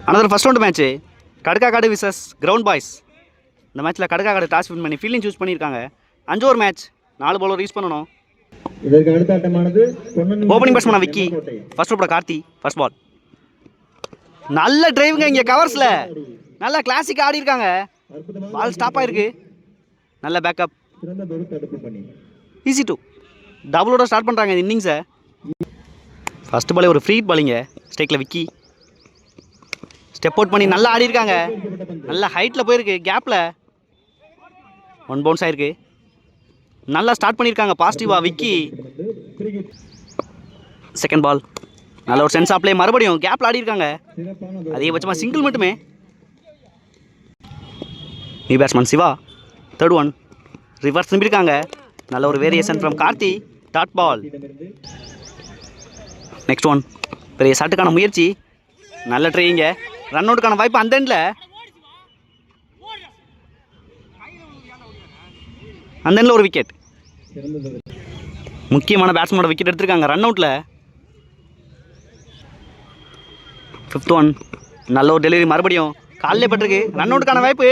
Another first round match Kadakkakadu versus ground boys. இந்த மேட்ச்சில் Kadakkakadu toss win பண்ணி ஃபீல்டிங் சூஸ் பண்ணியிருக்காங்க. 5 ஓவர் மேட்ச், 4 பவுலர் யூஸ் பண்ணணும். இதற்கு அடுத்த ஆட்டமானது opening batsman Vicky, first over Karthi, first ball. நல்ல டிரைவுங்க இங்கே கவர்ஸில், நல்லா கிளாசிக் ஆடி இருக்காங்க. பால் ஸ்டாப் ஆயிருக்கு, நல்ல பேக்கப், ஈஸி டூ. டபுளோட ஸ்டார்ட் பண்ணுறாங்க இந்த இன்னிங்ஸை. ஃபர்ஸ்ட் பாலே ஒரு ஃப்ரீ பாலிங்க, ஸ்ட்ரைக்கில் விக்கி ஸ்டெப் அவுட் பண்ணி நல்லா ஆடி இருக்காங்க. நல்ல ஹைட்டில் போயிருக்கு, கேப்பில் 1 பவுன்ஸ் ஆயிருக்கு. நல்லா ஸ்டார்ட் பண்ணியிருக்காங்க பாசிட்டிவாக விக்கி. செகண்ட் பால் நல்ல ஒரு சென்ஸ் ஆஃப் பிளே, மறுபடியும் கேப்பில் ஆடி இருக்காங்க. அதிகபட்சமாக சிங்கிள் மட்டுமே. New batsman Siva, third one. Reverse திரும்பியிருக்காங்க, நல்ல ஒரு variation from Karthi, dot ball. Next one, பெரிய ஷாட்டுக்கான முயற்சி, நல்ல ட்ரைங்க, ரன் அவுட்டுக்கான வாய்ப்பு அந்த எண்டில் ஒரு விக்கெட். முக்கியமான பேட்ஸ்மேனோட விக்கெட் எடுத்திருக்காங்க ரன் அவுட்டில். ஃபிஃப்த் ஒன், நல்ல ஒரு டெலிவரி, மறுபடியும் காலிலே பட்டிருக்கு, ரன் அவுட்டுக்கான வாய்ப்பு,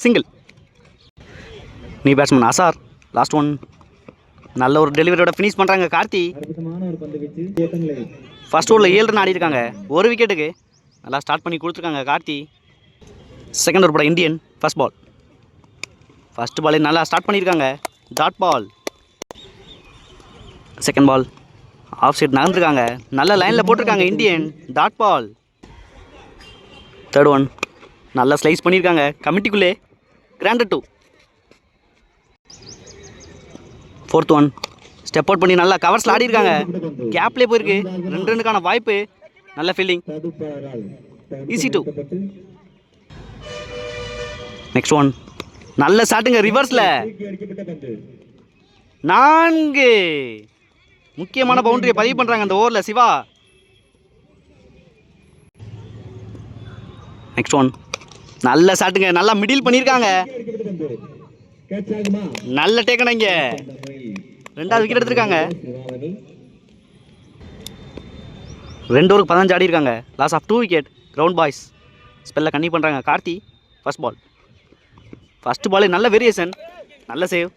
single. New batsman Azhar, last one. நல்ல ஒரு டெலிவரியோட ஃபினிஷ் பண்ணுறாங்க கார்த்தி. ஃபர்ஸ்ட் ஓவரில் 7 ரன் ஆடி இருக்காங்க, ஒரு விக்கெட்டுக்கு. நல்லா ஸ்டார்ட் பண்ணி கொடுத்துருக்காங்க கார்த்தி. செகண்ட் ஓவர் பட இந்தியன், ஃபர்ஸ்ட் பால். ஃபர்ஸ்ட் பாலே நல்லா ஸ்டார்ட் பண்ணியிருக்காங்க, dot ball. Second ball off side நகர்ந்துருக்காங்க, நல்ல லைனில் போட்டிருக்காங்க Indian, dot ball. Third one, நல்லா ஸ்லைஸ் பண்ணியிருக்காங்க கமிட்டிக்குள்ளே, கிராண்டட் 2. ஃபோர்த் ஒன், ஸ்டெப் அவுட் பண்ணி நல்லா கவர்ஸில் ஆடி இருக்காங்க, கேப்லேயே போயிருக்கு, 2 ரன்னுக்கான வாய்ப்பு, நல்ல ஃபீல்டிங், ஈஸி 2. நெக்ஸ்ட் ஒன், நல்ல ஷாட்டுங்க ரிவர்ஸில், 4. முக்கியமான பவுண்டரியை பதிவு பண்ணுறாங்க அந்த ஓவரில் சிவா. நெக்ஸ்ட் ஒன், நல்ல ஷாட்டுங்க, நல்லா மிடில் பண்ணியிருக்காங்க, நல்ல டேக்கன். இங்கே 2வது விக்கெட் எடுத்திருக்காங்க. 2 ஓவருக்கு 15 ஆடி இருக்காங்க, loss of 2 wicket. Ground boys ஸ்பெல்ல கன்னி பண்ணுறாங்க கார்த்தி, ஃபர்ஸ்ட் பால். ஃபர்ஸ்ட் பாலே நல்ல வேரியேஷன், நல்ல save,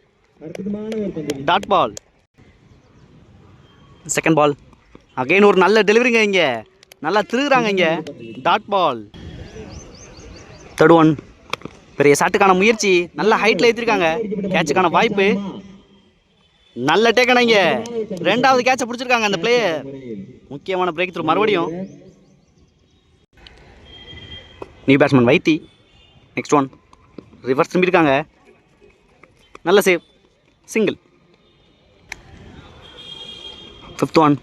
dot ball. Second ball again ஒரு நல்ல டெலிவரிங்க, இங்கே நல்லா திருகுறாங்க, இங்கே டாட் பால். தேர்ட் ஒன், பெரிய ஷாட்டுக்கான முயற்சி, நல்ல ஹைட்டில் ஏற்றிருக்காங்க, கேட்சுக்கான வாய்ப்பு, நல்ல டேக்கன். இங்கே 2வது கேட்சை பிடிச்சிருக்காங்க அந்த பிளேயர், முக்கியமான பிரேக் த்ரூ மறுபடியும். New batsman Vaithi, next one. Reverse திரும்பியிருக்காங்க, நல்ல save, single. Fifth one,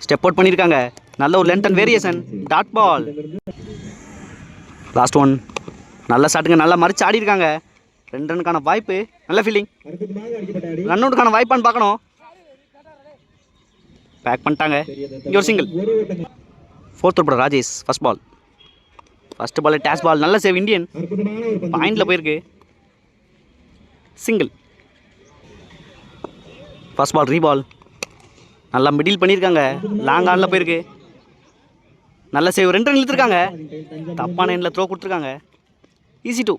step out பண்ணியிருக்காங்க, நல்ல ஒரு length and variation, dot ball. Last one, நல்ல ஷாட்டுங்க, நல்லா மறிச்சு ஆடி இருக்காங்க, 2 ரன்னுக்கான வாய்ப்பு, நல்ல ஃபீல்டிங், ரன் அவுட்டுக்கான வாய்ப்பான்னு பார்க்கணும், பேக் பண்ணிட்டாங்க, இங்கே ஒரு single. Fourth over Rajesh, first ball. First ball dash ball, நல்ல சேவ், இந்தியன் பாயிண்டில் போயிருக்கு, சிங்கிள். ஃபர்ஸ்ட் பால் ரீபால், நல்லா மிடில் பண்ணியிருக்காங்க, லாங் ஆனில் போயிருக்கு, நல்ல சேவ், 2 ரன் இழுத்துருக்காங்க, தப்பான எண்ணில் த்ரோ கொடுத்துருக்காங்க, ஈஸி 2.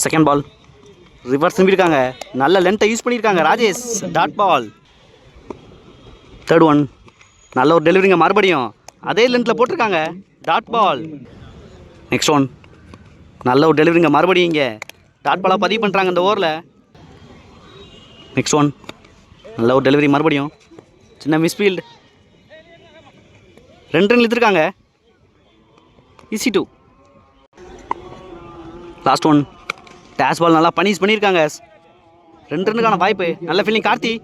செகண்ட் பால் ரிவர்ஸ் திரும்பியிருக்காங்க, நல்ல லென்த்தை யூஸ் பண்ணியிருக்காங்க Rajesh, dot ball. Third one, நல்ல ஒரு டெலிவரிங்க, மறுபடியும் அதே லென்த்தில் போட்டிருக்காங்க, டாட் பால். நெக்ஸ்ட் ஒன், நல்ல ஒரு டெலிவரிங்க, மறுபடியும் இங்கே டாட் பாலாக பதிவு பண்ணுறாங்க இந்த ஓவரில். நெக்ஸ்ட் ஒன், நல்ல ஒரு டெலிவரி, மறுபடியும் சின்ன மிஸ்ஃபீல்டு, 2 ரன் இழுத்துருக்காங்க, easy 2. Last one, dash ball நல்லா பனிஷ் பண்ணியிருக்காங்க, 2 ரன்னுக்கான வாய்ப்பு, நல்ல ஃபீல்டிங் கார்த்தி,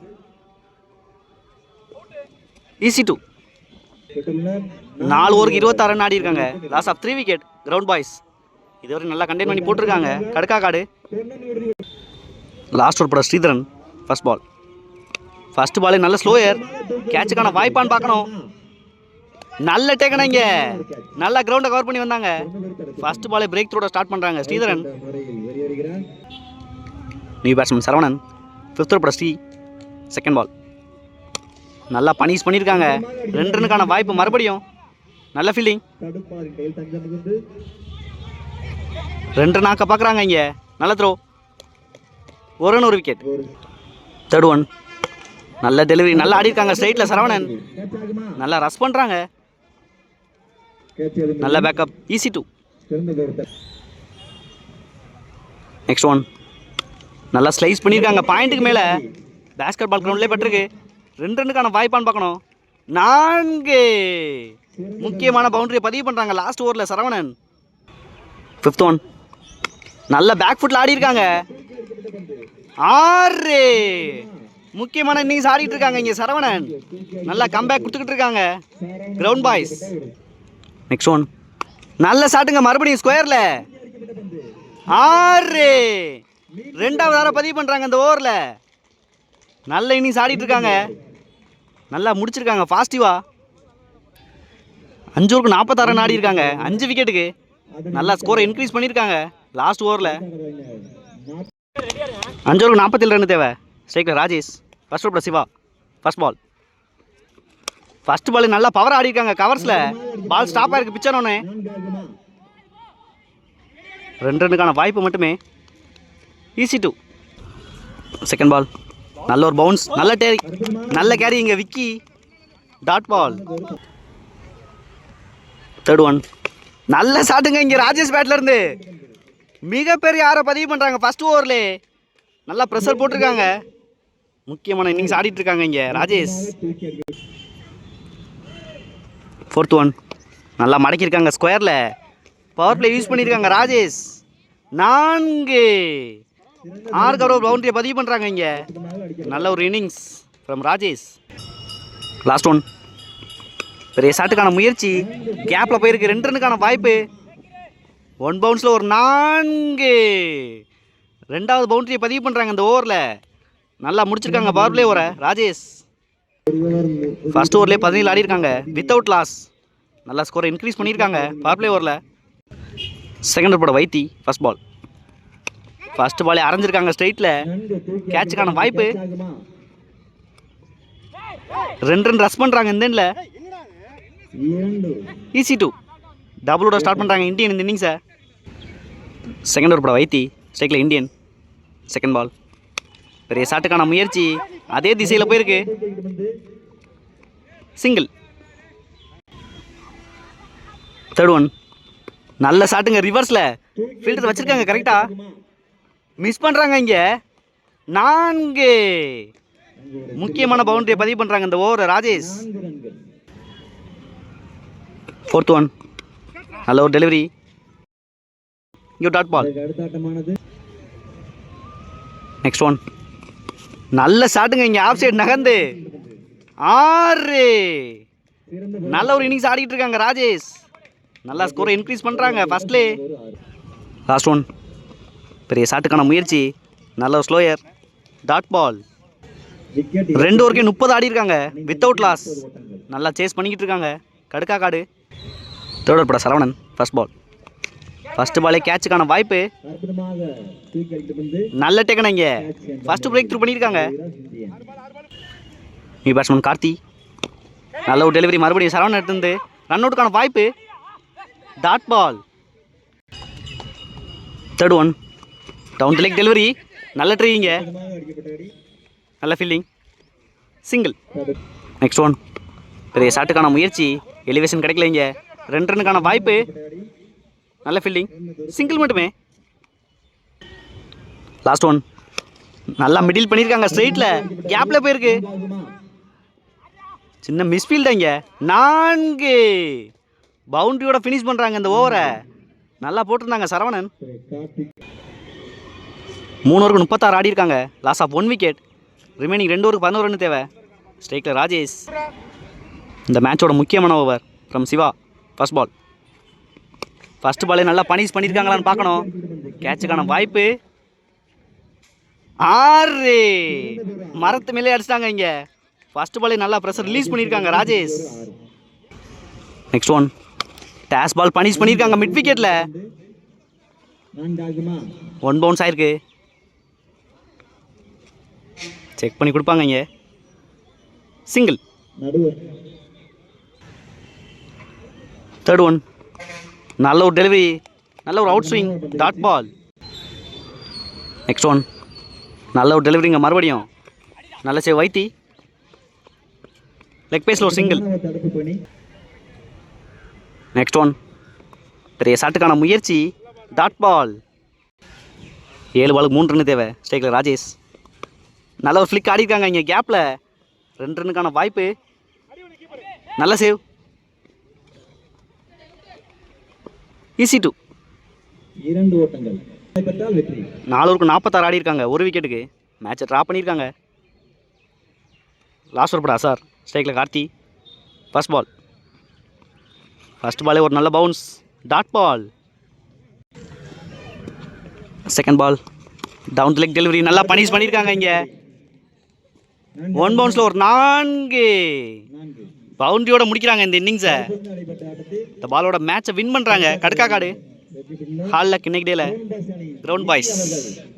ஈஸி 2. 4 ஓவருக்கு 26 ரன் ஆடி இருக்காங்க, loss of 3 wicket. Ground boys இதுவரை நல்லா கண்டெயின் பண்ணி போட்டிருக்காங்க கடக்காக்காடு. லாஸ்ட் ஓவர் பட ஸ்ரீதரன், ஃபர்ஸ்ட் பால். ஃபர்ஸ்ட் பாலே நல்ல ஸ்லோயர், கேட்சுக்கான வாய்ப்பான்னு பார்க்கணும், நல்ல டேக்கன். இங்கே நல்லா கிரவுண்டை கவர் பண்ணி வந்தாங்க, ஃபர்ஸ்ட் பாலே பிரேக் த்ரூட ஸ்டார்ட் பண்ணுறாங்க Sreedharan. New batsman Saravanan, 5th over பட ஸ்ரீ, செகண்ட் பால். நல்லா பனிஷ் பண்ணியிருக்காங்க. 2 ரன்னுக்கான வாய்ப்பு மறுபடியும். நல்ல ஃபீல்டிங். தடுப்பாரின் கையில் தஞ்சம் புகுந்து 2 ரன் ஆக்க பார்க்குறாங்க இங்கே. நல்ல throw. 1 run 1 wicket. Third one. நல்ல டெலிவரி. நல்லா ஆடி இருக்காங்க ஸ்ட்ரைட்டில் சரவணன். கேட்ச் ஆகுமா? நல்லா ரஷ் பண்ணுறாங்க. கேட்ச் எதுவும் நல்ல பேக்கப். ஈஸி 2. சிறந்த கருத்து. Next one. நல்லா ஸ்லைஸ் பண்ணியிருக்காங்க பாயிண்ட்டுக்கு மேலே. பேஸ்கெட் பால் கிரவுண்ட்லேயே பட்டிருக்கு. 2 ரன்னுக்கான வாய்ப்பான்னு பார்க்கணும். 4. முக்கியமான பவுண்டரியை பதிவு பண்ணுறாங்க லாஸ்ட் ஓவரில் சரவணன். 5th one. நல்ல பேக் ஃபுட்டில் ஆடி இருக்காங்க. 6. முக்கியமான இன்னிங்ஸ் ஆடிட்டு இருக்காங்க இங்கே சரவணன். நல்லா கம்பேக் கொடுத்துக்கிட்டு இருக்காங்க கிரவுண்ட் பாய்ஸ். Next one. நல்ல ஷாட்டுங்க மறுபடியும் ஸ்கொயரில். 6. 2வது ஆரை பதிவு பண்ணுறாங்க இந்த ஓவரில். நல்ல இன்னிங்ஸ் ஆடிட்டு இருக்காங்க. நல்லா முடிச்சிருக்காங்க பாசிட்டிவா. 5 ஓவருக்கு 46 ரன் ஆடி இருக்காங்க. 5 விக்கெட்டுக்கு நல்லா ஸ்கோரை இன்க்ரீஸ் பண்ணியிருக்காங்க லாஸ்ட் ஓவரில். 5 ஓவருக்கு 47 ரன் தேவை. ஸ்ட்ரைக்கில் Rajesh. First over Siva. First ball. First ball நல்லா பவர் ஆடி இருக்காங்க கவர்ஸில். பால் ஸ்டாப் ஆயிருக்கு பிச்சர் ஒன்று. 2 ரன்னுக்கான வாய்ப்பு மட்டுமே. ஈஸி 2. Second ball. நல்ல ஒரு பவுன்ஸ். நல்ல நல்ல கேரி இங்கே Vicky. Dot ball. Third one. நல்ல ஷாட்டுங்க இங்கே ராஜேஷ் பேட்ல இருந்து. மிகப்பெரிய ஆரை பதிவு பண்ணுறாங்க ஃபர்ஸ்ட் ஓவர்லே. நல்லா ப்ரெஷர் போட்டிருக்காங்க. முக்கியமான இன்னிங்ஸ் ஆடிட்டு இருக்காங்க இங்கே ராஜேஷ். 4th one. நல்லா மடக்கியிருக்காங்க ஸ்கொயரில். பவர் பிளே யூஸ் பண்ணியிருக்காங்க ராஜேஷ். 4. 6 கவர் பவுண்டரியை பதிவு பண்ணுறாங்க இங்கே. நல்ல ஒரு innings from Rajesh. Last one. பெரிய ஷாட்டுக்கான முயற்சி. கேப்பில் போயிருக்கு. 2 ரன்னுக்கான வாய்ப்பு. 1 பவுன்ஸில் ஒரு 4. 2வது பவுண்டரியை பதிவு பண்ணுறாங்க இந்த ஓவரில். நல்லா முடிச்சிருக்காங்க பவர் பிளே ஓவரை ராஜேஷ். ஃபர்ஸ்ட் ஓவர்லேயே 17 ஆடி இருக்காங்க வித்தவுட் லாஸ். நல்லா ஸ்கோரை இன்க்ரீஸ் பண்ணியிருக்காங்க பவர் பிளே ஓவரில். செகண்ட் ஓவர் போட வைத்தி. First ball. ஃபர்ஸ்ட் பாலே அரைஞ்சிருக்காங்க ஸ்ட்ரைட்டில். கேட்சுக்கான வாய்ப்பு. 2 ரன் ரஷ் பண்ணுறாங்க இந்த எண்ணில். ஈஸி 2. டபுளோட ஸ்டார்ட் பண்ணுறாங்க இந்தியன் இந்த இன்னிங்ஸை. செகண்ட் ஓவர் போட வைத்தி. ஸ்ட்ரைக்கில் இந்தியன். Second ball. பெரிய ஷாட்டுக்கான முயற்சி. அதே திசையில் போயிருக்கு. சிங்கிள். Third one. நல்ல ஷாட்டுங்க ரிவர்ஸில். ஃபீல்டர் வச்சுருக்காங்க கரெக்டாக. மிஸ் பண்ணுறாங்க இங்கே. 4. முக்கியமான பவுண்டரியை பதிவு பண்ணுறாங்க இந்த ஓவரை ராஜேஷ். 4th one. நல்ல ஒரு டெலிவரி. இங்கே டாட் பால். Next one. நல்ல ஷாட்டுங்க இங்கே ஆஃப் சைடு நகர்ந்து. 6. நல்ல ஒரு இன்னிங்ஸ் ஆடிட்டு இருக்காங்க ராஜேஷ். நல்லா ஸ்கோரை இன்க்ரீஸ் பண்ணுறாங்க ஃபர்ஸ்ட்லே. Last one. பெரிய ஷாட்டுக்கான முயற்சி. நல்ல ஒரு ஸ்லோயர். Dot ball. 2 ஓவருக்கு 30 ஆடி இருக்காங்க வித்தவுட் லாஸ். நல்லா சேஸ் பண்ணிக்கிட்டு இருக்காங்க கடுக்கா காடு. தேர்ட் ஓவர் பட சரவணன். First ball. ஃபர்ஸ்ட் பாலே கேட்சுக்கான வாய்ப்பு. நல்ல டேக்கன் இங்கே. ஃபர்ஸ்ட் பிரேக் த்ரூ பண்ணியிருக்காங்க. New batsman Karthi. நல்ல ஒரு டெலிவரி மறுபடியும் சரவணன் எடுத்துருந்து. ரன் அவுட்டுக்கான வாய்ப்பு. Dot ball. Third one. Down to leg delivery. நல்ல ட்ரீங்க. நல்ல ஃபீல்டிங். சிங்கிள். Next one. பெரிய ஷாட்டுக்கான முயற்சி. எலிவேஷன் கிடைக்கல இங்கே. 2 ரன்னுக்கான வாய்ப்பு. நல்ல ஃபீல்டிங். சிங்கிள் மட்டுமே. Last one. நல்லா மிடில் பண்ணியிருக்காங்க ஸ்ட்ரெயிட்டில். கேப்பில் போயிருக்கு. சின்ன மிஸ்ஃபீல்டு இங்கே. 4. பவுண்டரியோட ஃபினிஷ் பண்ணுறாங்க இந்த ஓவரை. நல்லா போட்டிருந்தாங்க சரவணன். 3 ஓவருக்கு 36 ஆடி இருக்காங்க. Loss of 1 wicket. ரிமைனிங் 2 ஓவருக்கு 11 ரன் தேவை. ஸ்ட்ரைக்கில் ராஜேஷ். இந்த மேட்சோட முக்கியமான over from Siva. First ball. First பாலே நல்லா பனிஷ் பண்ணியிருக்காங்களான்னு பார்க்கணும். கேட்சுக்கான வாய்ப்பு. 6. மரத்து மேலே அடிச்சிட்டாங்க இங்கே. ஃபர்ஸ்ட் பாலே நல்லா ப்ரெஷர் ரிலீஸ் பண்ணியிருக்காங்க Rajesh. Next one. Dash ball punish பண்ணியிருக்காங்க மிட் விக்கெட்டில். 1 பவுன்ஸ் ஆயிருக்கு. செக் பண்ணி கொடுப்பாங்க இங்கே. சிங்கிள். நடுவர் தேர்ட் ஒன் நல்ல ஒரு டெலிவரி, நல்ல ஒரு out swing, dot ball. Next one நல்ல ஒரு டெலிவரிங்க, மறுபடியும் நல்ல சேவ் வைத்தி, லெக் பேஸில் ஒரு சிங்கிள். தடுப்பு பணி. நெக்ஸ்ட் ஒன் பெரிய ஷாட்டுக்கான முயற்சி, டாட் பால். 7 பாலுக்கு 3 ரன்னு தேவை. ஸ்ட்ரைக்கில் ராஜேஷ் நல்ல ஒரு ஃப்ளிக் ஆடிருக்காங்க இங்கே கேப்பில். 2 ரன்னுக்கான வாய்ப்பு, நல்ல சேவ், ஈஸி டூ. 2 ஓட்டங்கள் பெற்றால் வெற்றி. 4 ஓவருக்கு 46 ஆடி இருக்காங்க, ஒரு விக்கெட்டுக்கு. மேட்சை ட்ராப் பண்ணியிருக்காங்க. லாஸ்ட் ஓவர் படா சார். ஸ்ட்ரைக்கில் கார்த்தி, ஃபர்ஸ்ட் பால். ஃபர்ஸ்ட் பாலே ஒரு நல்ல bounce, dot ball. Second ball down to leg delivery, நல்லா பனிஷ் பண்ணியிருக்காங்க இங்கே. 1 பவுன்ஸில் ஒரு 4 பவுண்டரியோட முடிக்கிறாங்க இந்த இன்னிங்ஸை. நடைபெற்ற ஆட்டத்தில் இந்த பாலோட மேட்சை வின் பண்ணுறாங்க கடுக்காக்காடு. வெற்றி பெற்றார் ஹாலில் கிண்ணக்கு டேல அணி கிரவுண்ட் பாய்ஸ். அவர்கள்